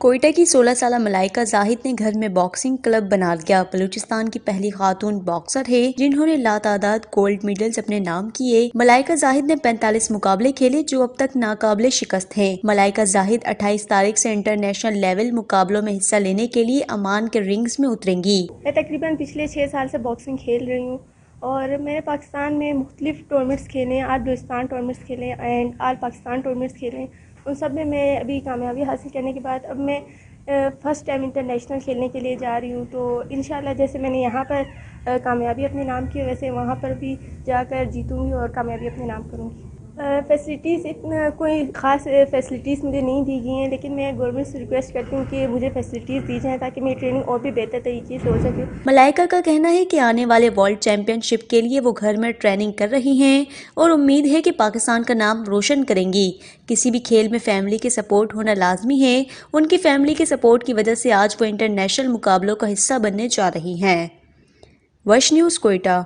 کوئٹہ کی 16 سالہ ملائکہ زاہد نے گھر میں باکسنگ کلب بنا لیا۔ بلوچستان کی پہلی خاتون باکسر ہے جنہوں نے لاتعداد گولڈ میڈلز اپنے نام کیے۔ ملائکہ زاہد نے 45 مقابلے کھیلے جو اب تک ناقابل شکست ہیں۔ ملائکہ زاہد 28 تاریخ سے انٹرنیشنل لیول مقابلوں میں حصہ لینے کے لیے عمان کے رنگز میں اتریں گی۔ میں تقریباً پچھلے 6 سال سے باکسنگ کھیل رہی ہوں اور میں نے پاکستان میں مختلف ٹورنامنٹس کھیلے ہیں، آل بلوچستان ٹورنامنٹس کھیلے ہیں اینڈ آل پاکستان ٹورنامنٹس کھیلے ہیں۔ ان سب میں ابھی کامیابی حاصل کرنے کے بعد اب میں فرسٹ ٹائم انٹرنیشنل کھیلنے کے لیے جا رہی ہوں، تو انشاءاللہ جیسے میں نے یہاں پر کامیابی اپنے نام کی ویسے وہاں پر بھی جا کر جیتوں گی اور کامیابی اپنے نام کروں گی۔ فیسلٹیز اتنا کوئی خاص فیسلٹیز مجھے نہیں دی گئی ہیں، لیکن میں گورنمنٹ سے ریکویسٹ کرتی ہوں کہ مجھے فیسلٹیز دی جائیں تاکہ میری ٹریننگ اور بھی بہتر طریقے سے ہو سکے۔ ملائکہ کا کہنا ہے کہ آنے والے ورلڈ چیمپئن شپ کے لیے وہ گھر میں ٹریننگ کر رہی ہیں اور امید ہے کہ پاکستان کا نام روشن کریں گی۔ کسی بھی کھیل میں فیملی کے سپورٹ ہونا لازمی ہے۔ ان کی فیملی کے سپورٹ کی وجہ سے آج وہ انٹرنیشنل مقابلوں کا حصہ بننے جا رہی ہیں۔ وش نیوز کوئٹہ۔